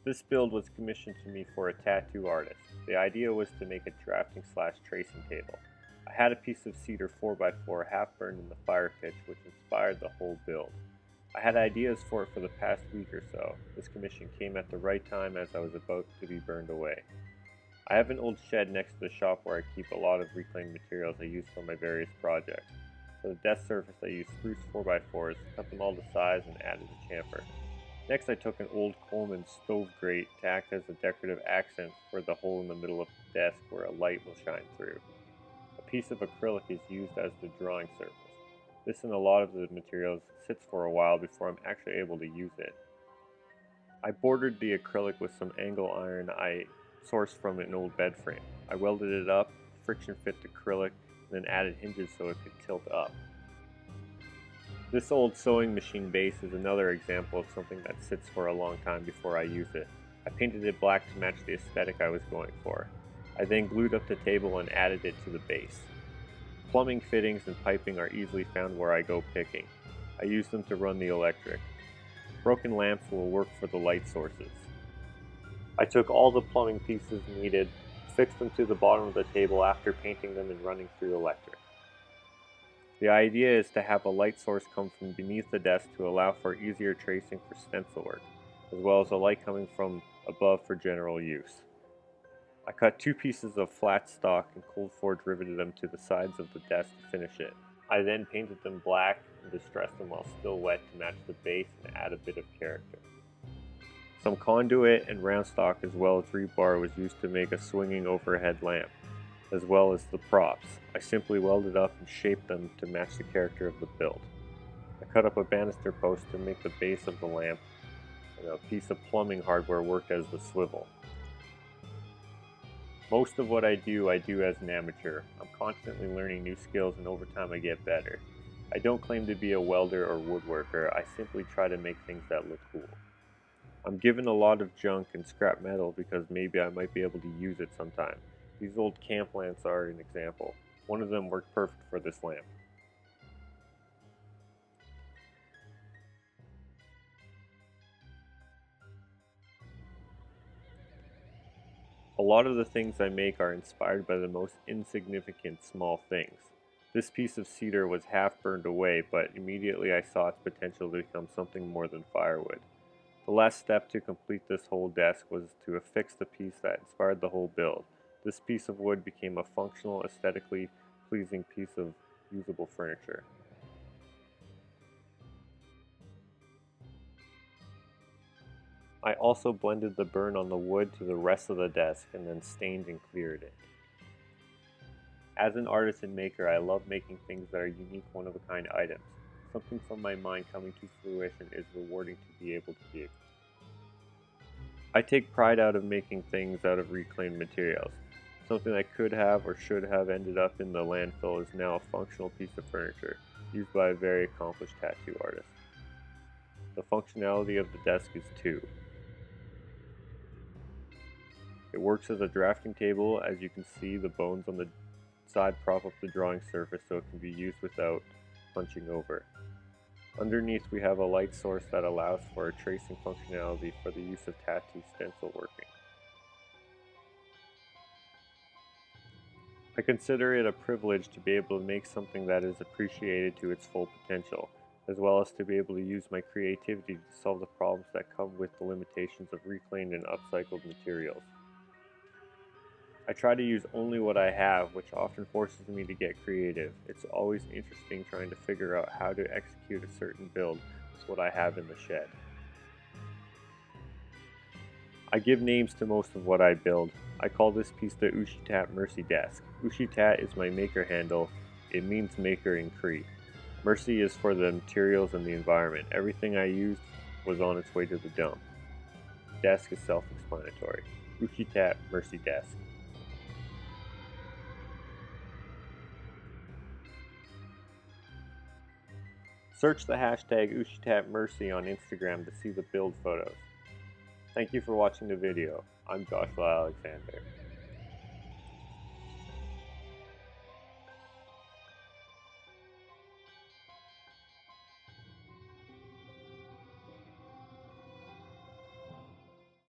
This build was commissioned to me for a tattoo artist. The idea was to make a drafting/tracing table. I had a piece of cedar 4x4 half burned in the fire pit, which inspired the whole build. I had ideas for it for the past week or so. This commission came at the right time as I was about to be burned away. I have an old shed next to the shop where I keep a lot of reclaimed materials I use for my various projects. For the desk surface I used spruce 4x4s, cut them all to size and added a chamfer. Next I took an old Coleman stove grate to act as a decorative accent for the hole in the middle of the desk where a light will shine through. A piece of acrylic is used as the drawing surface. This and a lot of the materials sits for a while before I'm actually able to use it. I bordered the acrylic with some angle iron I sourced from an old bed frame. I welded it up, friction fit the acrylic, and then added hinges so it could tilt up. This old sewing machine base is another example of something that sits for a long time before I use it. I painted it black to match the aesthetic I was going for. I then glued up the table and added it to the base. Plumbing fittings and piping are easily found where I go picking. I use them to run the electric. Broken lamps will work for the light sources. I took all the plumbing pieces needed, fixed them to the bottom of the table after painting them and running through electric. The idea is to have a light source come from beneath the desk to allow for easier tracing for stencil work, as well as a light coming from above for general use. I cut 2 pieces of flat stock and cold forge riveted them to the sides of the desk to finish it. I then painted them black and distressed them while still wet to match the base and add a bit of character. Some conduit and round stock as well as rebar was used to make a swinging overhead lamp, as well as the props. I simply welded up and shaped them to match the character of the build. I cut up a banister post to make the base of the lamp, and a piece of plumbing hardware worked as the swivel. Most of what I do as an amateur. I'm constantly learning new skills and over time I get better. I don't claim to be a welder or woodworker, I simply try to make things that look cool. I'm given a lot of junk and scrap metal because maybe I might be able to use it sometime. These old camp lamps are an example. One of them worked perfect for this lamp. A lot of the things I make are inspired by the most insignificant small things. This piece of cedar was half burned away, but immediately I saw its potential to become something more than firewood. The last step to complete this whole desk was to affix the piece that inspired the whole build. This piece of wood became a functional, aesthetically pleasing piece of usable furniture. I also blended the burn on the wood to the rest of the desk and then stained and cleared it. As an artist and maker, I love making things that are unique, one-of-a-kind items. Something from my mind coming to fruition is rewarding to be able to do. I take pride out of making things out of reclaimed materials. Something that could have or should have ended up in the landfill is now a functional piece of furniture, used by a very accomplished tattoo artist. The functionality of the desk is 2. It works as a drafting table. As you can see, the bones on the side prop up the drawing surface so it can be used without punching over. Underneath we have a light source that allows for a tracing functionality for the use of tattoo stencil working. I consider it a privilege to be able to make something that is appreciated to its full potential, as well as to be able to use my creativity to solve the problems that come with the limitations of reclaimed and upcycled materials. I try to use only what I have, which often forces me to get creative. It's always interesting trying to figure out how to execute a certain build with what I have in the shed. I give names to most of what I build. I call this piece the Ushitat Mercy Desk. Ushitat is my maker handle. It means maker in Cree. Mercy is for the materials and the environment. Everything I used was on its way to the dump. Desk is self-explanatory. Ushitat Mercy Desk. Search the hashtag UshitatMercy on Instagram to see the build photos. Thank you for watching the video. I'm Joshua Alexander.